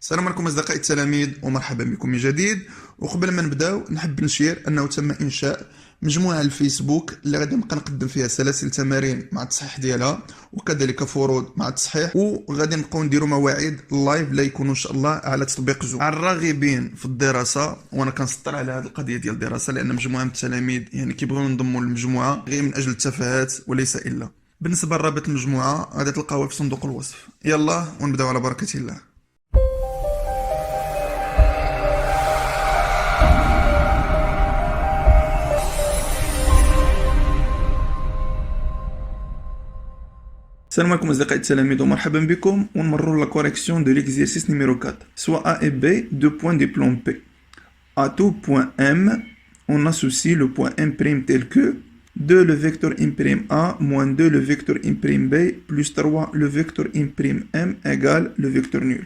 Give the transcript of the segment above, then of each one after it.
السلام عليكم أصدقائي التلاميذ ومرحبا بكم من جديد. وقبل ما نبداو نحب نشير أنه تم إنشاء مجموعة على الفيسبوك اللي غادي نبقى نقدم فيها سلاسل تمارين مع التصحيح ديالها وكذلك فروض مع التصحيح، وغادي نبقاو نديروا مواعيد لايف لا يكونوا إن شاء الله على تطبيق زوم. على الراغبين في الدراسة، وأنا كنسطر على هذه القضية ديال الدراسة لأن مجموعة من التلاميذ كيبغيو ينضموا للمجموعة غير من أجل التفاهات وليس إلا. بالنسبة لرابط المجموعة غادي تلقاوها في صندوق الوصف. يلا ونبداو على بركة الله. السلام عليكم أصدقائي التلاميذ ومرحبا بكم، ونمروا la correction de l'exercice numéro 4. Soit A et B, deux points du plan P. À tout point M, on associe le point M' tel que 2 le vecteur M' moins 2 le vecteur M' plus 3 le vecteur M' égale le vecteur nul.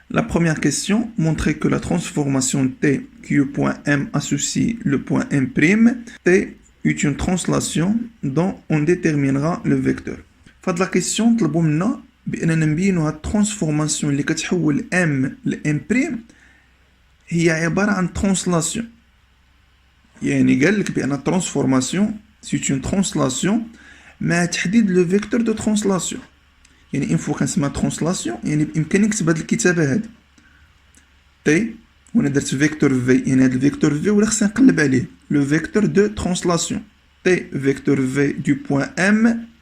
La première question montrait que la transformation T qui au point M associe le point M', T est une translation dont on déterminera le vecteur. فهاد لا كيسيون طلبوا منا باننا نبينوا هاد الترانسفورماسيون اللي كتحول ام ل ام بريم هي عباره عن ترانسلاسيون. يعني قال لك بان الترانسفورماسيون سي اون ترانسلاسيون مع تحديد لو فيكتور دو ترانسلاسيون. يعني ان فوا كنسميها ترانسلاسيون يعني بامكاني نكتب هاد الكتابه هادي تي وانا درت فيكتور في، يعني هاد الفيكتور في ولا خصني نقلب عليه لو فيكتور دو ترانسلاسيون تي فيكتور في دو بوين ام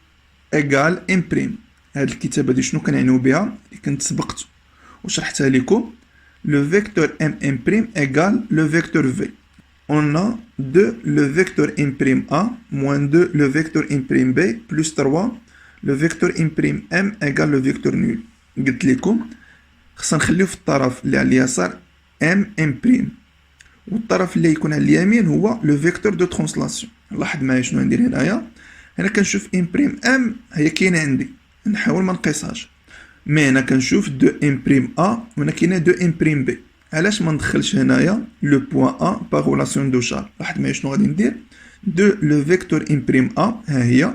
égal M'. هاد الكتابة دي شنو كنعنيو بها اللي كنت سبقت وشرحتها لكم. le vecteur M' égale le vecteur V. On a 2 le vecteur M'A moins 2 le vecteur M'B plus 3 le vecteur M' égale le vecteur nul. قلت لكم خصنا نخليو في الطرف اللي على اليسار M' والطرف اللي يكون على اليمين هو le vecteur de translation. لاحظ معايا شنو ندير هنايا. هنا كنشوف M', هي كاينه عندي نحاول ما نقيسهاش، مي هنا كنشوف 2 M'A وهنا كاينه 2 M'B. علاش ما ندخلش هنايا لو بوين A باغ ريلاسيون دو شار؟ لاحظ معايا شنو غادي ندير. 2 لو فيكتور M'A ها هي،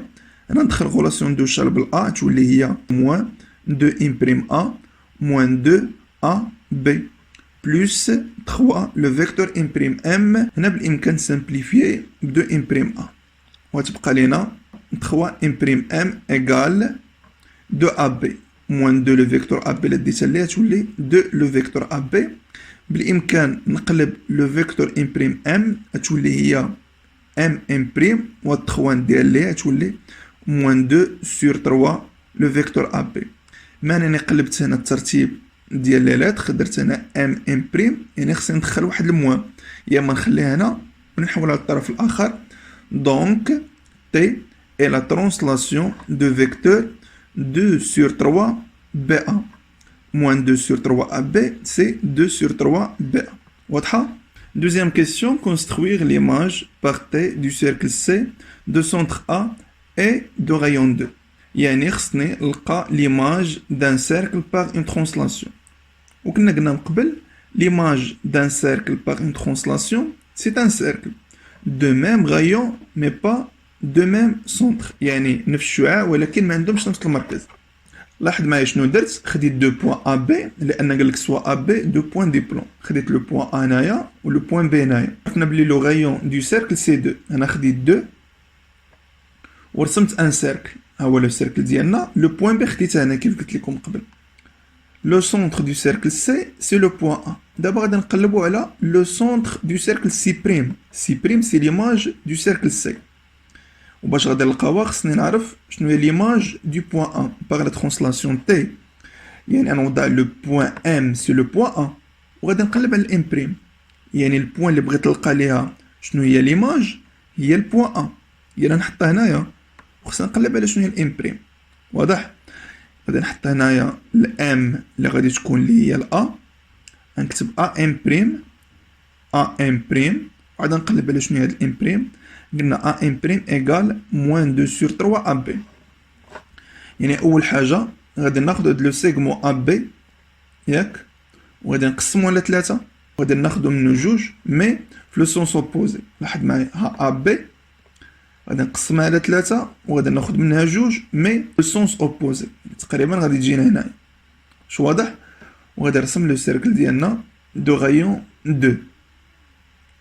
انا ندخل ريلاسيون دو شار بالA تولي هي موان 2 M'A موان 2 AB بلس 3 لو فيكتور M'. هنا بالامكان سامبليفيي ب 2 M'A وتبقى لينا 3 M' égale 2AB moins 2 le vecteur AB اللي ديتها ليها تولي 2 le vecteur AB. بالإمكان نقلب le vecteur M' تولي هي M' و 3 ندير ليها تولي moins 2 sur 3 le vecteur AB. ما أنا قلبت هنا الترتيب ديال لي لاتر، درت هنا M'، يعني خصني ندخل واحد الموان، يا اما نخليه هنا ونحول على الطرف الآخر. Donc T est la translation de vecteur 2 sur 3 BA. Moins 2 sur 3 AB, c'est 2 sur 3 BA. واضحة؟ Deuxième question, construire l'image par T du cercle C de centre A et de rayon 2. يعني خصني نلقى l'image d'un cercle par une translation. وكنا قلنا من قبل l'image d'un cercle par une translation c'est un cercle de même rayon mais pas de même centre، يعني نفس الشعاع ولكن ما عندهمش نفس المركز. لاحظ معايا شنو درت. خديت 2 بوين A B لان قالك سوا A B 2 بوين دي بلون. خديت لو بوين A هنايا و لو بوين B هنايا. عرفنا بلي لو غايون دو سيركل سي 2. انا خديت 2 ورسمت ان سيركل، ها هو لو سيركل ديالنا. لو بوين B خديته هنا كيف قلت لكم قبل. لو سونتر دو سيركل سي سي لو بوين A. دابا غادي نقلبوا على لو سونتر دو سيركل سي بريم. سي بريم سي ليماج دو سيركل سي. وباش غادي نلقاوها خصني نعرف شنو هي ليماج دو بوين A باغ لا ترانسلاسيون T. يعني انا نوضع لو بوين M سي لو بوين A وغادي نقلب على الام'، يعني البوين اللي بغيت نلقى ليها شنو هي ليماج هي البوين A، يعني نحطها هنايا وخصنا نقلب على شنو هي الام'. واضح؟ غادي نحط هنايا الام اللي غادي تكون اللي هي الA، غنكتب AM'، وعاد نقلب على شنو هي هاد الام'. قلنا AM' égale moins 2 sur 3 AB. يعني أول حاجة غادي ناخدو هاد لو سيغمون AB ياك، وغادي نقسمو على 3، وغادي ناخدو منو جوج مي في لو سونس اوبوزي. لاحظ معايا ها AB غادي نقسمها على 3 وغادي ناخد منها جوج مي في لو سونس اوبوزي، تقريبا غادي تجينا هنايا. واش واضح؟ وغادي نرسم لو سيركل ديالنا دو غايون 2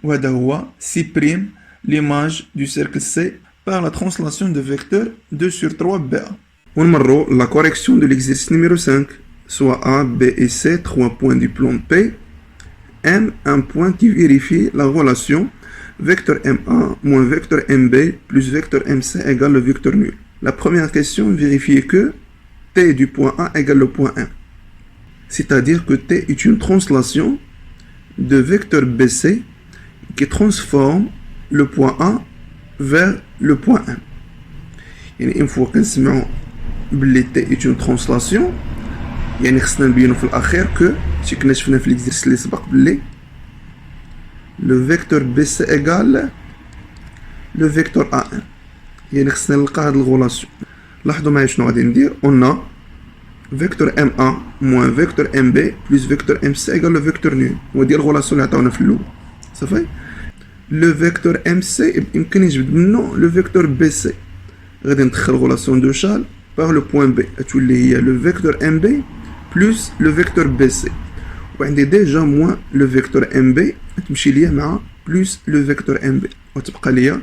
وهذا هو C' l'image du cercle C par la translation de vecteur 2 sur 3 BA. ونمروا la correction de l'exercice numéro 5, soit A, B et C, 3 points du plan P, M, un point qui vérifie la relation vecteur MA moins vecteur MB plus vecteur MC égale le vecteur nul. La première question vérifie que T du point A égale le point M. C'est-à-dire que T est une translation de vecteur BC qui transforme le point A vers le point M. يعني une fois كنسمعوا بلي T est une translation يعني خصنا نبينو في الأخير que شي كنا شفنا في l'exercice اللي سبق بلي le vecteur BC égale le vecteur AM. يعني خصنا نلقى هاد الغولاسيون. لاحظوا معايا شنو غادي ندير. on a vecteur MA moins vecteur MB plus vecteur MC égale le vecteur nul. ودي الغولاسيون اللي عطاونا في الأول. صافي. le vecteur MC يمكن يجبد منه le vecteur BC. غادي ندخل غولاسيون دو شال par le point B. تولي هي le vecteur MB plus le vecteur BC. وعندي ديجا moins le vecteur MB تمشي ليا مع plus le vecteur MB. وتبقى ليا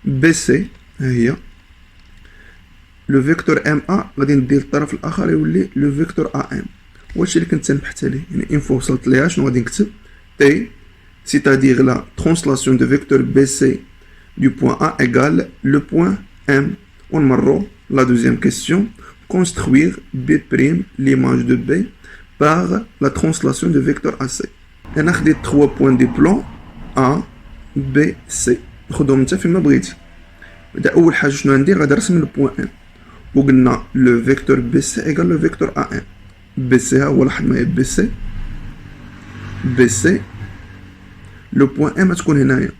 BC ها هي. لو فيكتور ام ا غادي ندير الطرف الاخر يولي لو فيكتور ا ام. وهادشي اللي كنت تنبحث عليه. يعني اون فوا وصلت ليها شنو غادي نكتب تي c'est-à-dire la translation de vecteur BC du point A égale le point M. ونمروا la deuxième question, construire B' l'image de B par la translation de vecteur AC. انا خديت 3 points du plan A B C. خدهم انت فيما بغيتي. بدا اول حاجه شنو ندير غادي نرسم لو بوين ام وقلنا لو فيكتور بي سي ايكال لو فيكتور ا ام. بي سي ها هو لاحظ معايا بي سي لو بوين ام تكون هنايا.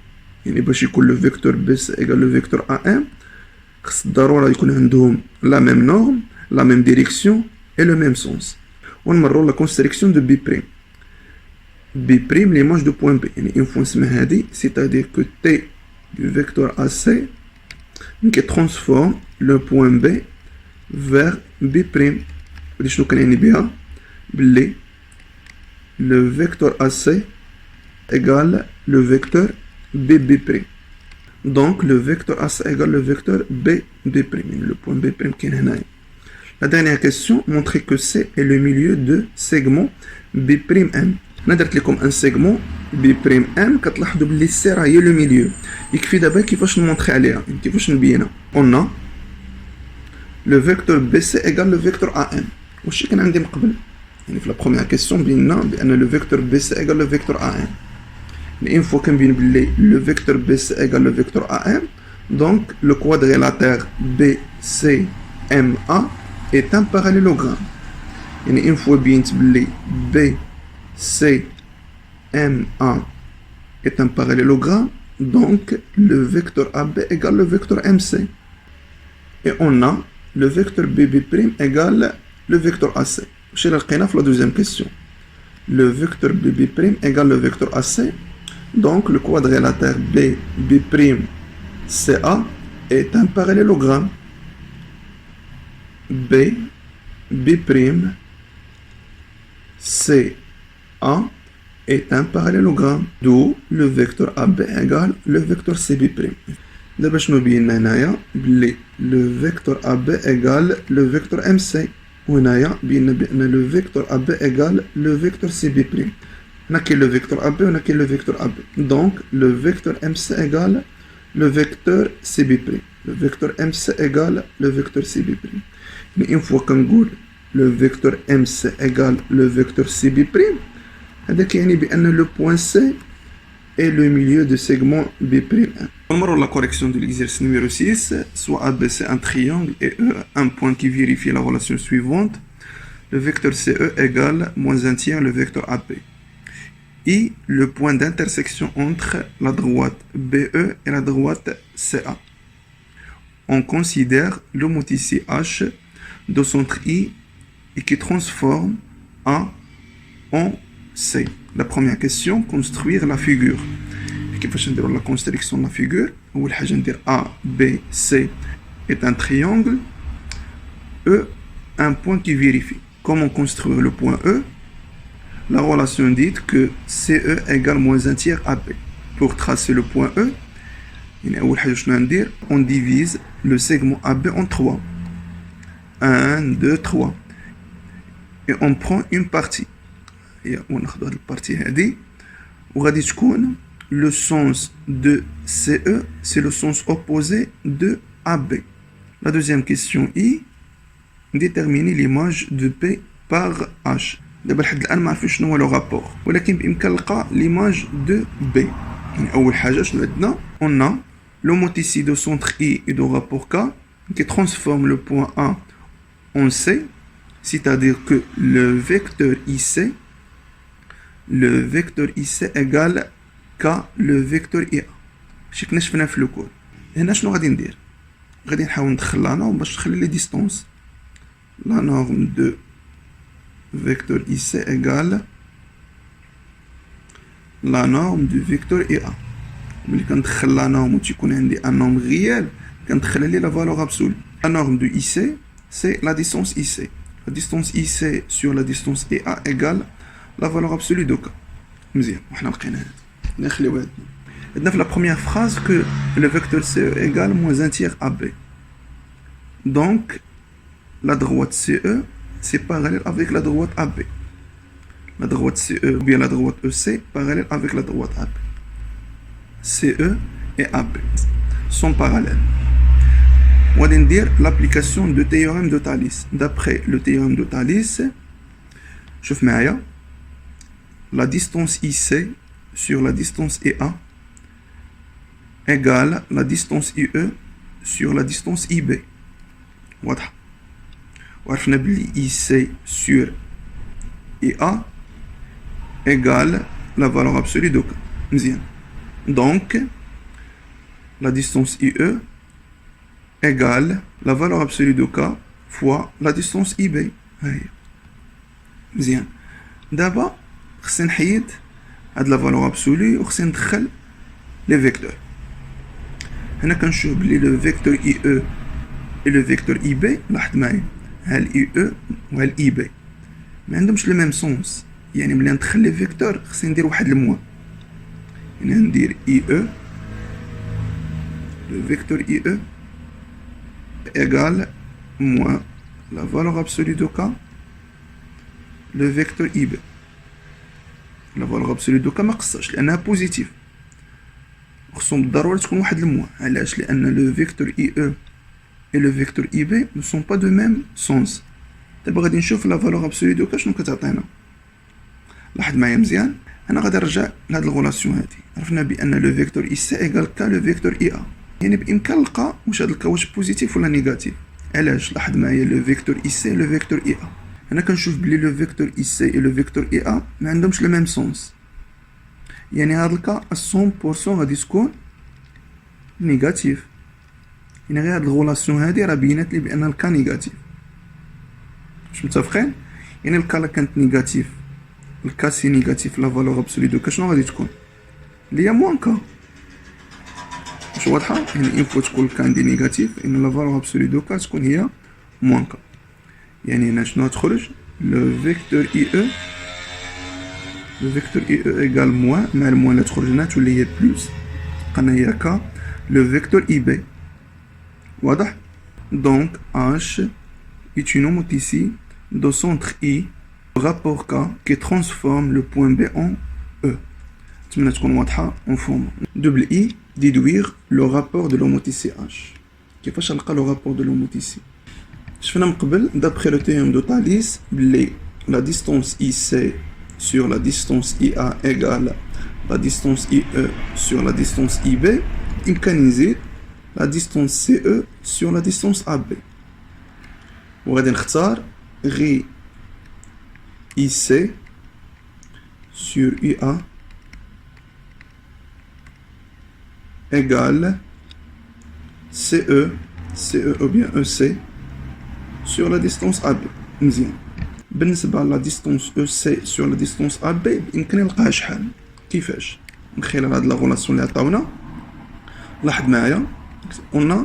يعني باش يكون لو فيكتور بي سي ايكال لو فيكتور ا ام خص ضروري يكون عندهم لا ميم نورم لا ميم ديريكسيون اي لو ميم سونس. ونمروا لا كونستريكسيون دو بي بريم. بي بريم ليماج دو بوين بي. يعني اون فوا نسمى هادي c'est-à-dire que t du vecteur AC qui transforme le point B vers B'. ودي شنو كنعني بها بلي le vecteur AC égale le vecteur B'. donc le vecteur AC égale le vecteur B'. le point B' كاين هنايا. La dernière question, montrer que C est le milieu de segment B'M. انا درت لكم ان سيغمون بي بريم ام كتلاحظوا بلي السي راه هي لو ميليو. يكفي دابا كيفاش نمونطري عليها كيفاش نبينها. اون لو فيكتور بي سي ايكال لو فيكتور ا ام. واش كان عندي من قبل يعني في لا بروميير كيسيون بينا بان لو فيكتور بي سي ايكال لو فيكتور ا ام. يعني اون فوا كنبين بلي لو فيكتور بي سي ايكال لو فيكتور ا ام دونك لو كوادريلاتير بي سي ام ا est un parallélogramme. يعني اون فوا بينت بلي بي CMA est un parallélogramme, donc le vecteur AB égale le vecteur MC. Et on a le vecteur BB' égale le vecteur AC. Chez la deuxième question. Le vecteur BB' égale le vecteur AC, donc le quadrilatère BB'CA est un parallélogramme. B', C A est un parallélogramme, d'où le vecteur AB égale le vecteur CB'. دابا شنو بينا هنايا بلي le vecteur AB égale le vecteur MC. وهنايا بينا بان le vecteur AB égale le vecteur CB'. هنا كاين le vecteur AB وهنا كاين le vecteur AB. donc le vecteur MC égale le vecteur CB'. le vecteur MC égale le vecteur CB'. mais une fois كنقول le vecteur MC égale le vecteur CB', هذاك يعني بأن le point C est le milieu de segment B'. نمروا la correction de l'exercice numéro 6, soit ABC un triangle et E un point qui vérifie la relation suivante. Le vecteur CE égale moins un tiers le vecteur AP. I le point d'intersection entre la droite BE et la droite CA. On considère le mot ici H de centre I et qui transforme A en C. La première question, construire la figure. كيفاش نديرو la construction de la figure. أول حاجة ندير A, B, C est un triangle. E, un point qui vérifie. Comment construire le point E? la relation dit que CE égale moins un tiers AB. Pour tracer le point E, on divise le segment AB en 3. 1, 2, 3. Et on prend une partie. Et on a la partie هذه وغادي تكون le sens de CE, c'est le sens opposé de AB. La deuxième question I, déterminer l'image de P par H. دابا لحد الآن ما عرفناش شنو هو لو رابور، ولكن بإمكان نلقى l'image de B. يعني أول حاجة شنو عندنا؟ On a l'homothétie de centre I et de rapport K qui transforme le point A en C, c'est-à-dire que le vecteur IC égale K le vecteur IA. شي كنا شفنا في الكود. هنا شنو غادي ندير؟ غادي نحاول ندخل لا نورم باش نخلي لي ديستونس. La norme de vecteur IC égale la norme du vecteur IA. ملي كندخل لا نورم وتيكون عندي ان نومبر ريال كندخل لي لا فالور ابسولي. La norme de IC c'est la distance IC. La distance IC sur la distance IA égale la valeur absolue de K. مزيان وحنا لقينا هذا. نخليو هذا. عندنا في la première phrase que le vecteur CE égale moins un tiers AB. Donc la droite CE c'est parallèle avec la droite AB. La droite CE ou bien la droite EC parallèle avec la droite AB. CE et AB sont parallèles. On va dire l'application du théorème de Thalès. D'après le théorème de Thalès, je fais la distance IC sur la distance EA égale la distance IE sur la distance IB. واضح. وعرفنا بلي IC sur EA égale la valeur absolue de K. مزيان. Donc la distance IE égale la valeur absolue de K fois la distance IB. هاي. مزيان. دابا خصني نحيد هاد لا فالور ابسولي وخصني ندخل لي فيكتور. هنا كنشوف بلي لو فيكتور اي او اي لو فيكتور اي بي لاحظ معايا ها الاي او وها الاي بي ما عندهمش لو ميم سونس. يعني ملي ندخل لي فيكتور خصني ندير واحد الموا. هنا ندير اي او لو فيكتور اي او égal moins la valeur absolue de K le vecteur IB. La valeur absolue de K ما قصاش لأنها بوزيتيف. خصهم بالضرورة تكون واحد الموا. علاش؟ لأن le vecteur IE et le vecteur IB ne sont pas de même sens. دابا غادي نشوف la valeur absolue de K شنو كتعطينا. لاحظ معايا مزيان. أنا غادي نرجع لهاد الغولاسيون هادي. عرفنا بأن le vecteur IC égal K le vecteur IA. يعني بإمكان نلقى واش هاد الكا واش بوزيتيف ولا نيجاتيف. علاش؟ لاحظ معايا لو فيكتور اي سي لو فيكتور اي ا. هنا كنشوف بلي لو فيكتور اي سي و لو فيكتور اي ا ما عندهمش لو ميم سونس. يعني هاد الكا 100% غادي تكون نيجاتيف. يعني غير هاد الغولاسيون هادي راه بينات لي بان الكا نيجاتيف. واش متفقين؟ يعني الكا لا كانت نيجاتيف الكا سي نيجاتيف لا فالور ابسولي دو كا شنو غادي تكون؟ اللي هي موان كا. واش واضحه؟ يعني اون فوا تكون الكا عندي نيجاتيف ان لا فالور ابسولي دو كا تكون هي موان كا. يعني هنا شنو تخرج؟ لو فيكتور اي او لو فيكتور اي او ايغال موان مع الموان اللي تخرج هنا تولي هي بلوس تبقى هي كا لو فيكتور اي بي. واضح؟ دونك H est une homothétie de centre I rapport K qui transforme le point B en E. نتمنى تكون واضحه مفهومه. double I déduire le rapport de l'homothétie H. كيفاش نلقى le rapport de l'homothétie؟ شفنا من قبل d'après le théorème de Thalès بلي la distance IC sur la distance IA égale la distance IE sur la distance IB. يمكن نزيد la distance CE sur la distance AB. وغادي نختار غي IC sur IA égale CE ou bien EC sur la distance AB. مزيان. بالنسبة لا distance EC sur la distance AB يمكن نلقاها شحال؟ كيفاش؟ من خلال هاد لا غولاسيون اللي عطاونا. لاحظ معايا on a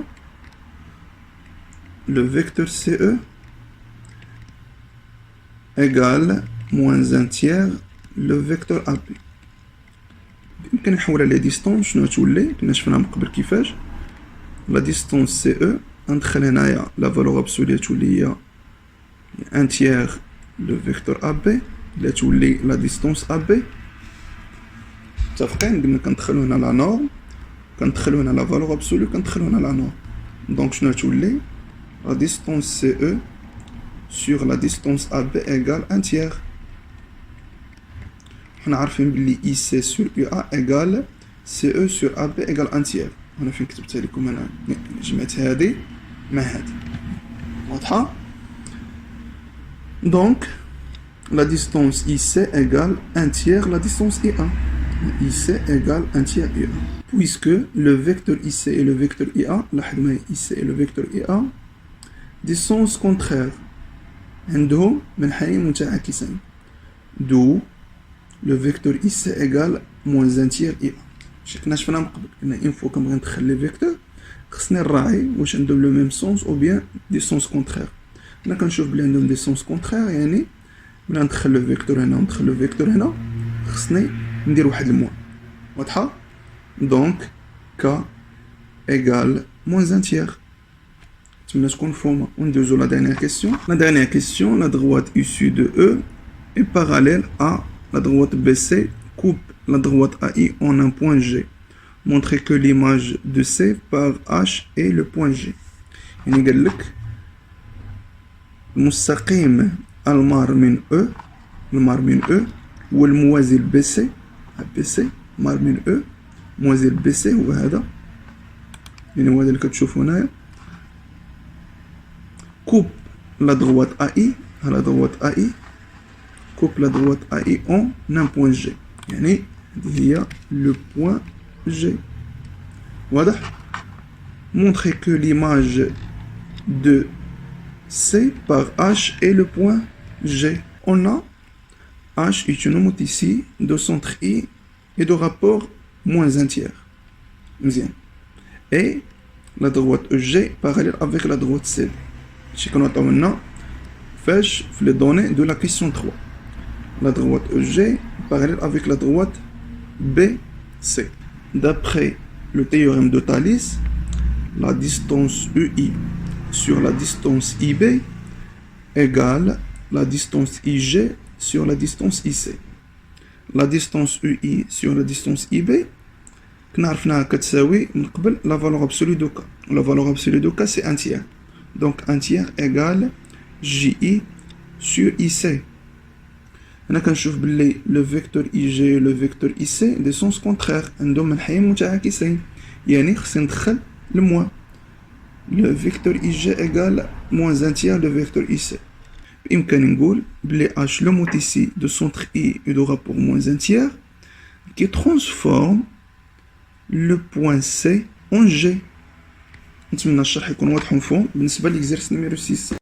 le vecteur CE égale moins un tiers لو فيكتور ا بي. يمكن نحولها لي ديستونس. شنو تولي كنا شفنا من قبل كيفاش لا ديستونس سي او. ندخل هنايا لا فالور ابسولي تولي هي ان تيير لو فيكتور ا بي اللي تولي لا ديستونس ا بي. متفقين؟ قلنا كندخلو هنا لا نورم، كندخلو هنا لا فالور ابسولي، كندخلو هنا لا نورم. دونك شنو تولي la distance CE sur la distance AB égale 1 tiers. On a عارفين بلي IC sur UA égale CE sur AB égale 1 tiers. أنا فين كتبتها لكم أنا جمعت هادي مع هادي واضحة. Donc la distance IC égale 1 tiers la distance IA. IC égale 1 tiers IA. Puisque le vecteur IC et le vecteur IA, لاحظ معايا IC et le vecteur IA des sens contraires عندهم منحنين متعاكسين. d'où le vecteur IC égale moins 1 tiers IA. كنا شفنا من قبل قلنا إن فوا كنبغي ندخل لي فيكتور خصني نراعي واش عندهم لو ميم سونس أو بيان دي سونس كونترير. هنا كنشوف بلي عندهم دي سونس كونترير، يعني ملي ندخل لو فيكتور هنا وندخل لو فيكتور هنا خصني ندير واحد الموان. واضحة؟ دونك K égale moins 1 tiers. تمنى تكون مفهومة. وندوزو لا dernière question. La dernière question, la droite issue de E est parallèle à la droite BC coupe la droite AI en un point G. Montrez que l'image de C par H est le point G. يعني قال لك المستقيم المار من E، المار من E والموازي BC BC مار من E موازي BC هو هذا، يعني هو هذا اللي كتشوفو هنايا. coupe la droite AI à la droite AI coupe la droite AI en un point G. يعني هي le point G. واضح؟ Montrer que l'image de C par H est le point G. On a H est une note ici de centre I et de rapport moins 1 tiers. مزيان. Et la droite G parallèle avec la droite C. شي كنعطيو لنا فاش في لي دوني دو لا كيسيون 3. La droite EG parallèle avec la droite BC. D'après le théorème de Thalès, la distance UI sur la distance IB égale la distance IG sur la distance IC. La distance UI sur la distance IB كنا عرفناها كتساوي من قبل la valeur absolue de K. La valeur absolue de K c'est 1 tiers. Donc 1 tiers égale JI sur IC. هنا كنشوف باللي لو فيكتور اي جي لو فيكتور اي سي دي سونس كونترير عندهم منحنين متعاكسين، يعني خصني ندخل الموان. لو فيكتور اي جي ايغال موان 1 تيير لو فيكتور اي سي. بإمكاني نقول بلي اش لو موت ايسي دو سونتر اي و دو رابور موان 1 تيير كي ترانسفورم لو بوان سي اون جي. نتمنى الشرح يكون واضح ومفهوم بالنسبة لإكزيرس نيميرو 6.